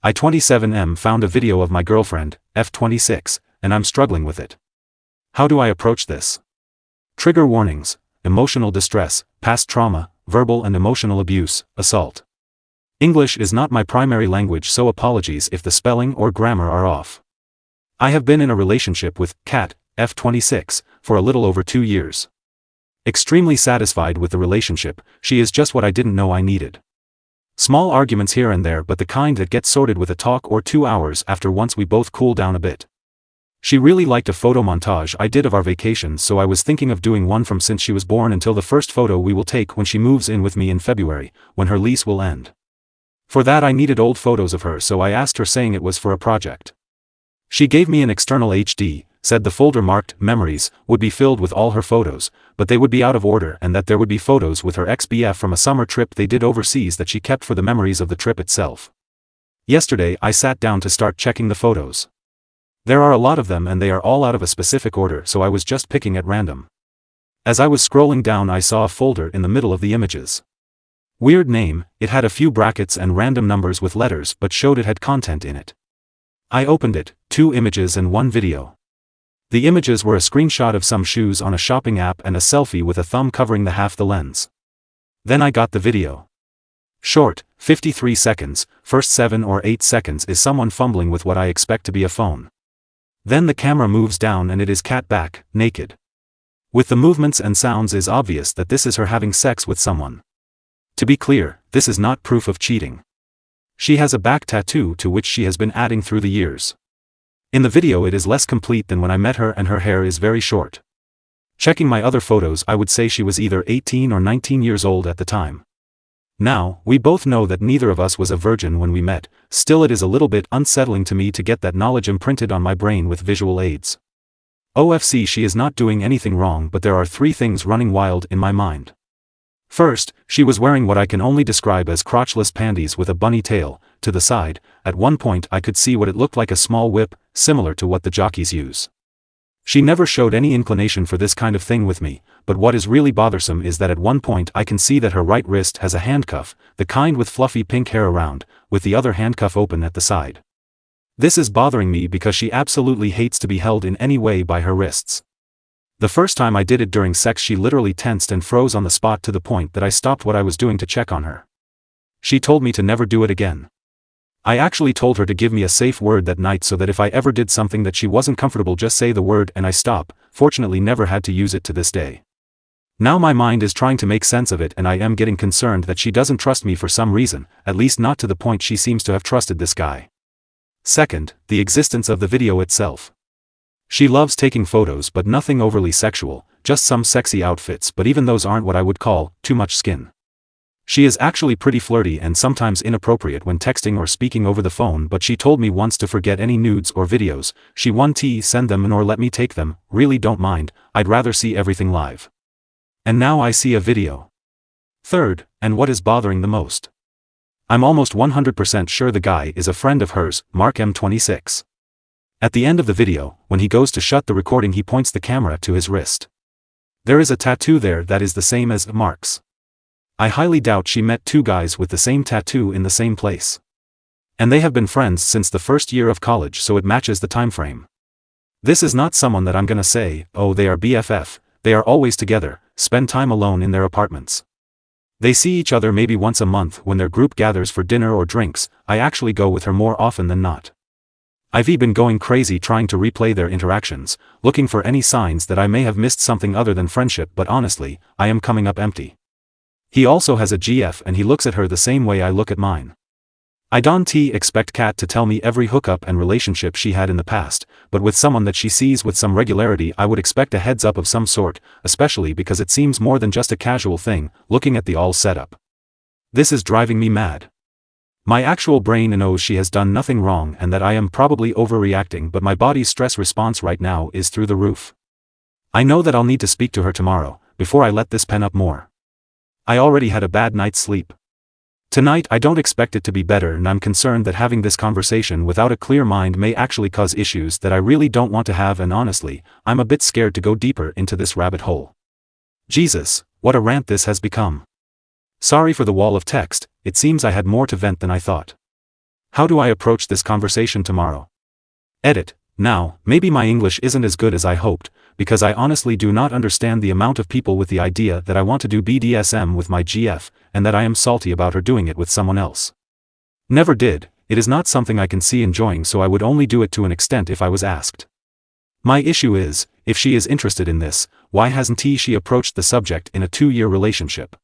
I27M found a video of my girlfriend, F26, and I'm struggling with it. How do I approach this? Trigger warnings: emotional distress, past trauma, verbal and emotional abuse, assault. English is not my primary language, so apologies if the spelling or grammar are off. I have been in a relationship with Kat, F26, for a little over 2 years. Extremely satisfied with the relationship, she is just what I didn't know I needed. Small arguments here and there, but the kind that get sorted with a talk or 2 hours after once we both cool down a bit. She really liked a photo montage I did of our vacation, so I was thinking of doing one from since she was born until the first photo we will take when she moves in with me in February, when her lease will end. For that I needed old photos of her, so I asked her, saying it was for a project. She gave me an external HD, said the folder marked Memories would be filled with all her photos, but they would be out of order, and that there would be photos with her ex-BF from a summer trip they did overseas that she kept for the memories of the trip itself. Yesterday I sat down to start checking the photos. There are a lot of them and they are all out of a specific order, so I was just picking at random. As I was scrolling down I saw a folder in the middle of the images. Weird name, it had a few brackets and random numbers with letters but showed it had content in it. I opened it, 2 images and 1 video. The images were a screenshot of some shoes on a shopping app and a selfie with a thumb covering the half the lens. Then I got the video. Short, 53 seconds, first 7 or 8 seconds is someone fumbling with what I expect to be a phone. Then the camera moves down and it is Kat back, naked. With the movements and sounds is obvious that this is her having sex with someone. To be clear, this is not proof of cheating. She has a back tattoo to which she has been adding through the years. In the video it is less complete than when I met her and her hair is very short. Checking my other photos I would say she was either 18 or 19 years old at the time. Now, we both know that neither of us was a virgin when we met, still it is a little bit unsettling to me to get that knowledge imprinted on my brain with visual aids. OFC, she is not doing anything wrong, but there are 3 things running wild in my mind. First, she was wearing what I can only describe as crotchless panties with a bunny tail to the side. At one point I could see what it looked like, a small whip, similar to what the jockeys use. She never showed any inclination for this kind of thing with me, but what is really bothersome is that at one point I can see that her right wrist has a handcuff, the kind with fluffy pink hair around, with the other handcuff open at the side. This is bothering me because she absolutely hates to be held in any way by her wrists. The first time I did it during sex she literally tensed and froze on the spot to the point that I stopped what I was doing to check on her. She told me to never do it again. I actually told her to give me a safe word that night so that if I ever did something that she wasn't comfortable, just say the word and I stop. Fortunately never had to use it to this day. Now my mind is trying to make sense of it and I am getting concerned that she doesn't trust me for some reason, at least not to the point she seems to have trusted this guy. Second, the existence of the video itself. She loves taking photos but nothing overly sexual, just some sexy outfits, but even those aren't what I would call too much skin. She is actually pretty flirty and sometimes inappropriate when texting or speaking over the phone, but she told me once to forget any nudes or videos, she won't send them nor let me take them, really don't mind, I'd rather see everything live. And now I see a video. Third, and what is bothering the most. I'm almost 100% sure the guy is a friend of hers, Mark M26. At the end of the video, when he goes to shut the recording he points the camera to his wrist. There is a tattoo there that is the same as Mark's. I highly doubt she met 2 guys with the same tattoo in the same place. And they have been friends since the first year of college, so it matches the time frame. This is not someone that I'm gonna say, oh they are BFF, they are always together, spend time alone in their apartments. They see each other maybe once a month when their group gathers for dinner or drinks. I actually go with her more often than not. I've been going crazy trying to replay their interactions, looking for any signs that I may have missed something other than friendship, but honestly, I am coming up empty. He also has a GF and he looks at her the same way I look at mine. I don't expect Kat to tell me every hookup and relationship she had in the past, but with someone that she sees with some regularity I would expect a heads up of some sort, especially because it seems more than just a casual thing, looking at the all setup. This is driving me mad. My actual brain knows she has done nothing wrong and that I am probably overreacting, but my body's stress response right now is through the roof. I know that I'll need to speak to her tomorrow, before I let this pen up more. I already had a bad night's sleep. Tonight I don't expect it to be better, and I'm concerned that having this conversation without a clear mind may actually cause issues that I really don't want to have, and honestly, I'm a bit scared to go deeper into this rabbit hole. Jesus, what a rant this has become. Sorry for the wall of text, it seems I had more to vent than I thought. How do I approach this conversation tomorrow? Edit. Now, maybe my English isn't as good as I hoped, because I honestly do not understand the amount of people with the idea that I want to do BDSM with my GF, and that I am salty about her doing it with someone else. Never did, it is not something I can see enjoying, so I would only do it to an extent if I was asked. My issue is, if she is interested in this, why hasn't she approached the subject in a 2-year relationship?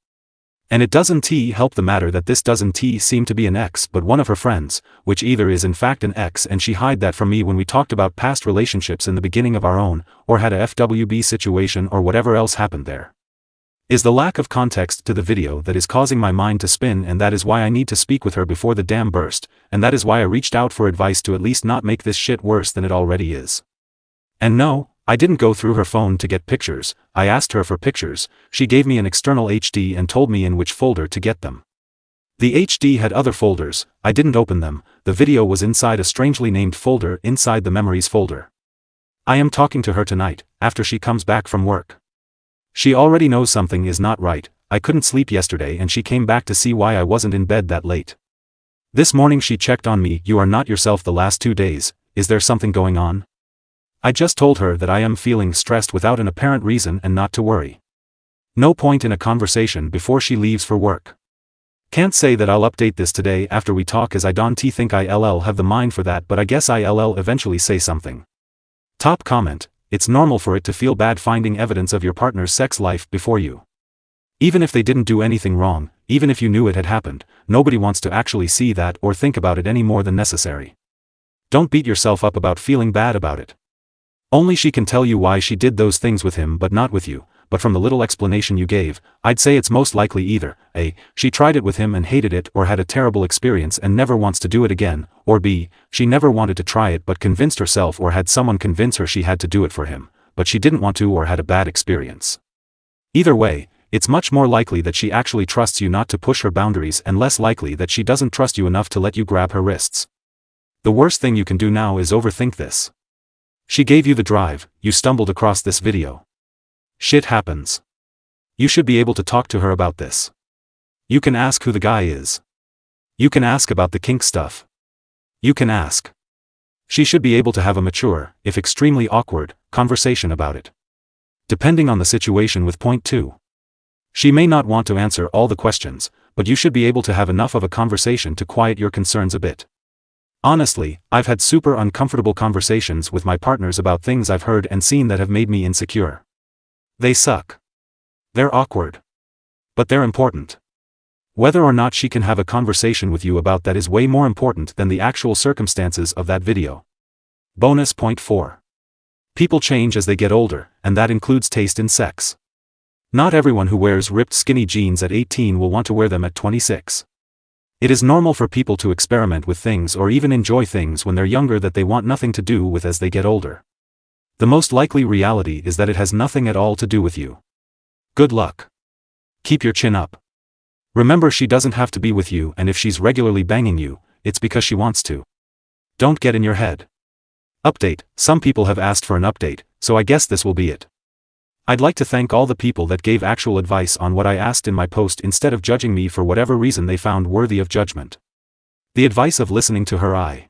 And it doesn't help the matter that this doesn't seem to be an ex but one of her friends, which either is in fact an ex and she hid that from me when we talked about past relationships in the beginning of our own, or had a FWB situation or whatever else happened there. Is the lack of context to the video that is causing my mind to spin, and that is why I need to speak with her before the dam burst, and that is why I reached out for advice to at least not make this shit worse than it already is. And no, I didn't go through her phone to get pictures, I asked her for pictures, she gave me an external HD and told me in which folder to get them. The HD had other folders, I didn't open them, the video was inside a strangely named folder inside the memories folder. I am talking to her tonight, after she comes back from work. She already knows something is not right, I couldn't sleep yesterday and she came back to see why I wasn't in bed that late. This morning she checked on me. You are not yourself the last 2 days, is there something going on? I just told her that I am feeling stressed without an apparent reason and not to worry. No point in a conversation before she leaves for work. Can't say that I'll update this today after we talk, as I don't think I'll have the mind for that, but I guess I'll eventually say something. Top comment: it's normal for it to feel bad finding evidence of your partner's sex life before you. Even if they didn't do anything wrong, even if you knew it had happened, nobody wants to actually see that or think about it any more than necessary. Don't beat yourself up about feeling bad about it. Only she can tell you why she did those things with him but not with you, but from the little explanation you gave, I'd say it's most likely either A, she tried it with him and hated it or had a terrible experience and never wants to do it again, or B, she never wanted to try it but convinced herself or had someone convince her she had to do it for him, but she didn't want to or had a bad experience. Either way, it's much more likely that she actually trusts you not to push her boundaries and less likely that she doesn't trust you enough to let you grab her wrists. The worst thing you can do now is overthink this. She gave you the drive, you stumbled across this video. Shit happens. You should be able to talk to her about this. You can ask who the guy is. You can ask about the kink stuff. You can ask. She should be able to have a mature, if extremely awkward, conversation about it. Depending on the situation with point 2. She may not want to answer all the questions, but you should be able to have enough of a conversation to quiet your concerns a bit. Honestly, I've had super uncomfortable conversations with my partners about things I've heard and seen that have made me insecure. They suck. They're awkward. But they're important. Whether or not she can have a conversation with you about that is way more important than the actual circumstances of that video. Bonus point 4. People change as they get older, and that includes taste in sex. Not everyone who wears ripped skinny jeans at 18 will want to wear them at 26. It is normal for people to experiment with things or even enjoy things when they're younger that they want nothing to do with as they get older. The most likely reality is that it has nothing at all to do with you. Good luck. Keep your chin up. Remember, she doesn't have to be with you, and if she's regularly banging you, it's because she wants to. Don't get in your head. Update: some people have asked for an update, so I guess this will be it. I'd like to thank all the people that gave actual advice on what I asked in my post instead of judging me for whatever reason they found worthy of judgment. The advice of listening to her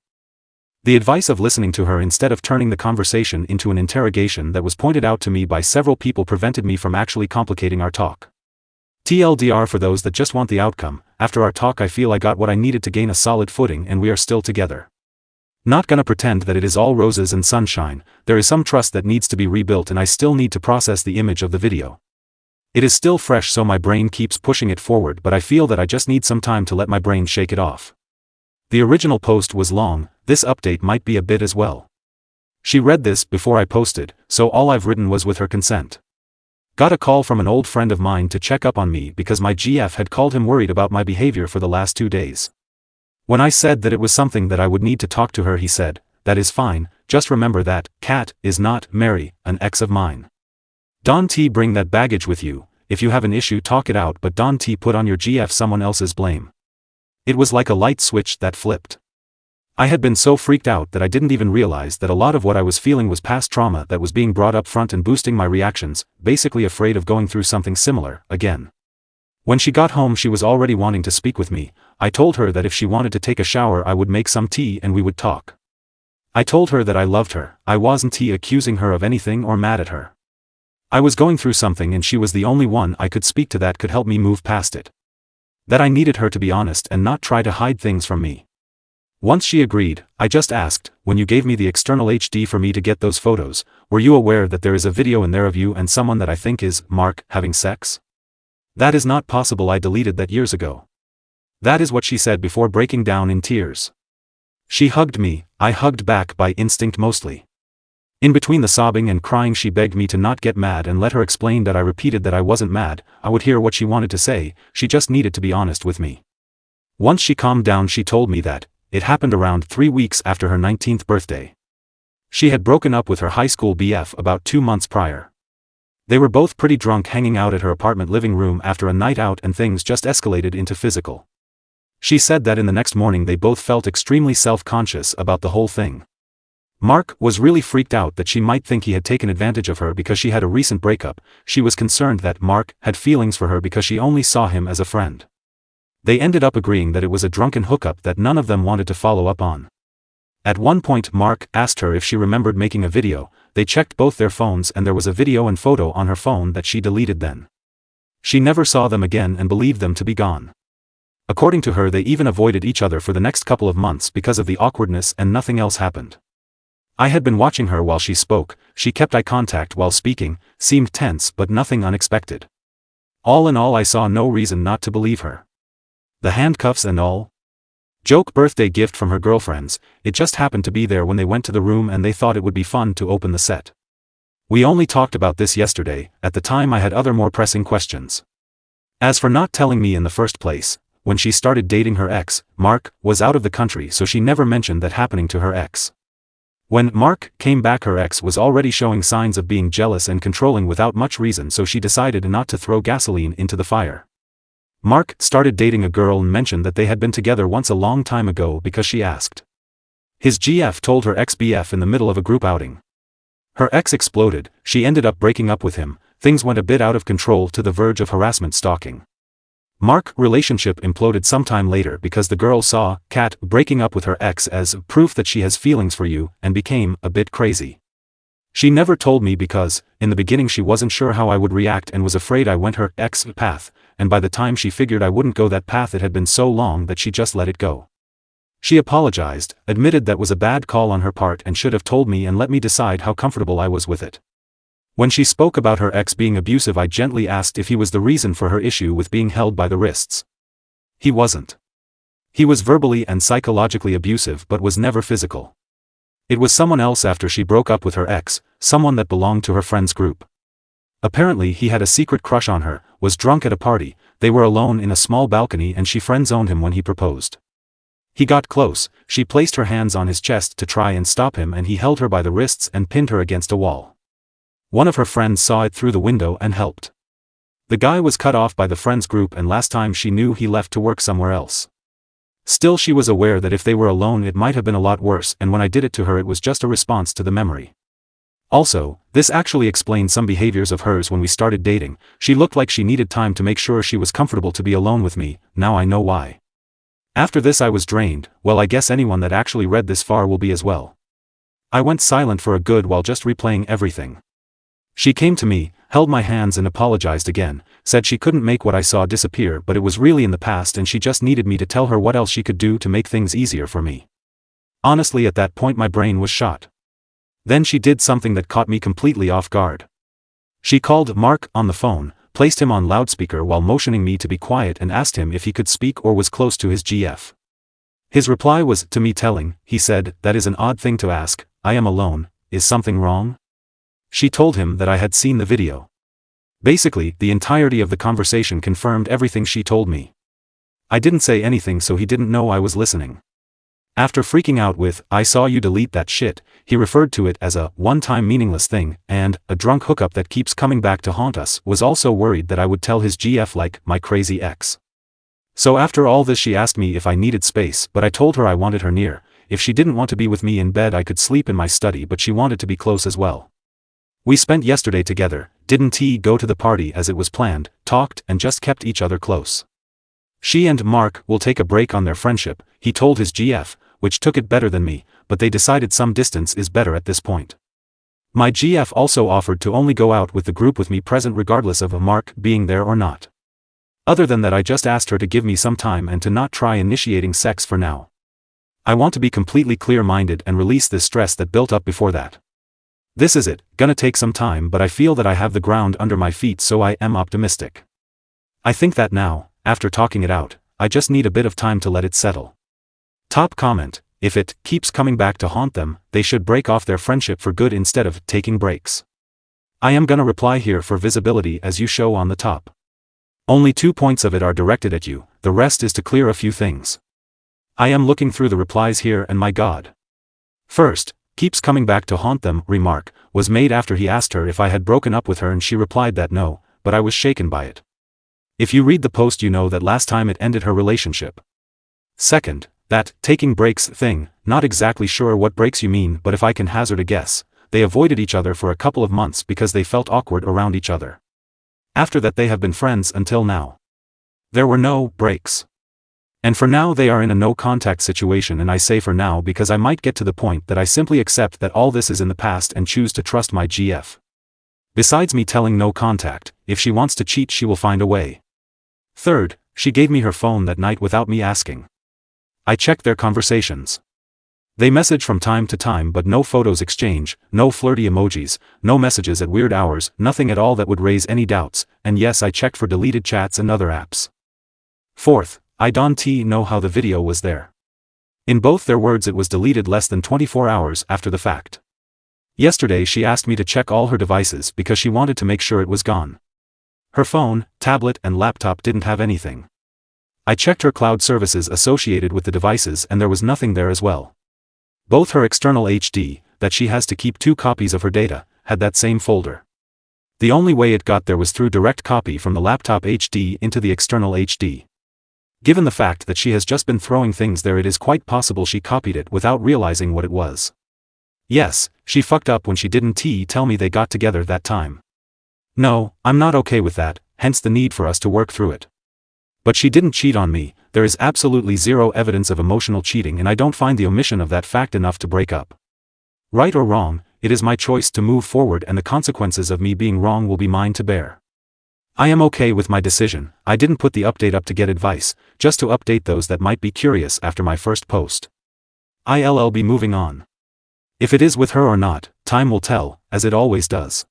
The advice of listening to her instead of turning the conversation into an interrogation that was pointed out to me by several people prevented me from actually complicating our talk. TLDR for those that just want the outcome, after our talk I feel I got what I needed to gain a solid footing and we are still together. Not gonna pretend that it is all roses and sunshine, there is some trust that needs to be rebuilt and I still need to process the image of the video. It is still fresh so my brain keeps pushing it forward, but I feel that I just need some time to let my brain shake it off. The original post was long, this update might be a bit as well. She read this before I posted, so all I've written was with her consent. Got a call from an old friend of mine to check up on me because my GF had called him worried about my behavior for the last 2 days. When I said that it was something that I would need to talk to her, he said, "That is fine, just remember that Kat is not Mary, an ex of mine. Don't bring that baggage with you. If you have an issue, talk it out, but don't put on your GF someone else's blame." It was like a light switch that flipped. I had been so freaked out that I didn't even realize that a lot of what I was feeling was past trauma that was being brought up front and boosting my reactions, basically afraid of going through something similar again. When she got home she was already wanting to speak with me. I told her that if she wanted to take a shower I would make some tea and we would talk. I told her that I loved her. I wasn't accusing her of anything or mad at her. I was going through something and she was the only one I could speak to that could help me move past it. That I needed her to be honest and not try to hide things from me. Once she agreed, I just asked, when you gave me the external HD for me to get those photos, were you aware that there is a video in there of you and someone that I think is Mark having sex? That is not possible. I deleted that years ago. That is what she said before breaking down in tears. She hugged me, I hugged back by instinct mostly. In between the sobbing and crying she begged me to not get mad and let her explain that I repeated that I wasn't mad. I would hear what she wanted to say, she just needed to be honest with me. Once she calmed down she told me that it happened around 3 weeks after her 19th birthday. She had broken up with her high school BF about 2 months prior. They were both pretty drunk hanging out at her apartment living room after a night out and things just escalated into physical. She said that in the next morning they both felt extremely self-conscious about the whole thing. Mark was really freaked out that she might think he had taken advantage of her because she had a recent breakup. She was concerned that Mark had feelings for her because she only saw him as a friend. They ended up agreeing that it was a drunken hookup that none of them wanted to follow up on. At one point Mark asked her if she remembered making a video. They checked both their phones and there was a video and photo on her phone that she deleted then. She never saw them again and believed them to be gone. According to her they even avoided each other for the next couple of months because of the awkwardness and nothing else happened. I had been watching her while she spoke. She kept eye contact while speaking, seemed tense but nothing unexpected. All in all I saw no reason not to believe her. The handcuffs and all? Joke birthday gift from her girlfriends. It just happened to be there when they went to the room and they thought it would be fun to open the set. We only talked about this yesterday. At the time I had other more pressing questions. As for not telling me in the first place, when she started dating her ex, Mark was out of the country so she never mentioned that happening to her ex. When Mark came back her ex was already showing signs of being jealous and controlling without much reason so she decided not to throw gasoline into the fire. Mark started dating a girl and mentioned that they had been together once a long time ago because she asked. His GF told her ex-BF in the middle of a group outing. Her ex exploded, she ended up breaking up with him, things went a bit out of control to the verge of harassment stalking. Mark relationship imploded sometime later because the girl saw Kat breaking up with her ex as proof that she has feelings for you and became a bit crazy. She never told me because, in the beginning she wasn't sure how I would react and was afraid I went her ex path, and by the time she figured I wouldn't go that path it had been so long that she just let it go. She apologized, admitted that was a bad call on her part and should have told me and let me decide how comfortable I was with it. When she spoke about her ex being abusive I gently asked if he was the reason for her issue with being held by the wrists. He wasn't. He was verbally and psychologically abusive but was never physical. It was someone else after she broke up with her ex, someone that belonged to her friend's group. Apparently he had a secret crush on her, was drunk at a party, they were alone in a small balcony and she friend-zoned him when he proposed. He got close, she placed her hands on his chest to try and stop him and he held her by the wrists and pinned her against a wall. One of her friends saw it through the window and helped. The guy was cut off by the friend's group and last time she knew he left to work somewhere else. Still she was aware that if they were alone it might have been a lot worse and when I did it to her it was just a response to the memory. Also, this actually explained some behaviors of hers when we started dating. She looked like she needed time to make sure she was comfortable to be alone with me, now I know why. After this I was drained. Well, I guess anyone that actually read this far will be as well. I went silent for a good while just replaying everything. She came to me, held my hands and apologized again, said she couldn't make what I saw disappear but it was really in the past and she just needed me to tell her what else she could do to make things easier for me. Honestly at that point my brain was shot. Then she did something that caught me completely off guard. She called Mark on the phone, placed him on loudspeaker while motioning me to be quiet and asked him if he could speak or was close to his GF. His reply was to me telling. He said, "That is an odd thing to ask, I am alone, is something wrong?" She told him that I had seen the video. Basically, the entirety of the conversation confirmed everything she told me. I didn't say anything so he didn't know I was listening. After freaking out with, "I saw you delete that shit," he referred to it as a one-time meaningless thing, and a drunk hookup that keeps coming back to haunt us, was also worried that I would tell his GF like my crazy ex. So after all this she asked me if I needed space but I told her I wanted her near. If she didn't want to be with me in bed I could sleep in my study but she wanted to be close as well. We spent yesterday together, didn't go to the party as it was planned, talked and just kept each other close. She and Mark will take a break on their friendship, he told his GF, which took it better than me, but they decided some distance is better at this point. My GF also offered to only go out with the group with me present regardless of Mark being there or not. Other than that, I just asked her to give me some time and to not try initiating sex for now. I want to be completely clear-minded and release this stress that built up before that. This is it, gonna take some time, but I feel that I have the ground under my feet, so I am optimistic. I think that now, after talking it out, I just need a bit of time to let it settle. Top comment: if it keeps coming back to haunt them, they should break off their friendship for good instead of taking breaks. I am gonna reply here for visibility as you show on the top. Only 2 points of it are directed at you, the rest is to clear a few things. I am looking through the replies here and my god. First, keeps coming back to haunt them remark was made after he asked her if I had broken up with her and she replied that no, but I was shaken by it. If you read the post you know that last time it ended her relationship. Second, that taking breaks thing, not exactly sure what breaks you mean, but if I can hazard a guess, they avoided each other for a couple of months because they felt awkward around each other. After that they have been friends until now. There were no breaks. And for now they are in a no-contact situation, and I say for now because I might get to the point that I simply accept that all this is in the past and choose to trust my GF. Besides me telling no contact, if she wants to cheat she will find a way. Third, she gave me her phone that night without me asking. I checked their conversations. They message from time to time but no photos exchange, no flirty emojis, no messages at weird hours, nothing at all that would raise any doubts, and yes I checked for deleted chats and other apps. Fourth, I don't know how the video was there. In both their words it was deleted less than 24 hours after the fact. Yesterday she asked me to check all her devices because she wanted to make sure it was gone. Her phone, tablet and laptop didn't have anything. I checked her cloud services associated with the devices and there was nothing there as well. Both her external HD, that she has to keep 2 copies of her data, had that same folder. The only way it got there was through direct copy from the laptop HD into the external HD. Given the fact that she has just been throwing things there, it is quite possible she copied it without realizing what it was. Yes, she fucked up when she didn't tell me they got together that time. No, I'm not okay with that, hence the need for us to work through it. But she didn't cheat on me, there is absolutely zero evidence of emotional cheating and I don't find the omission of that fact enough to break up. Right or wrong, it is my choice to move forward and the consequences of me being wrong will be mine to bear. I am okay with my decision. I didn't put the update up to get advice, just to update those that might be curious after my first post. I'll be moving on. If it is with her or not, time will tell, as it always does.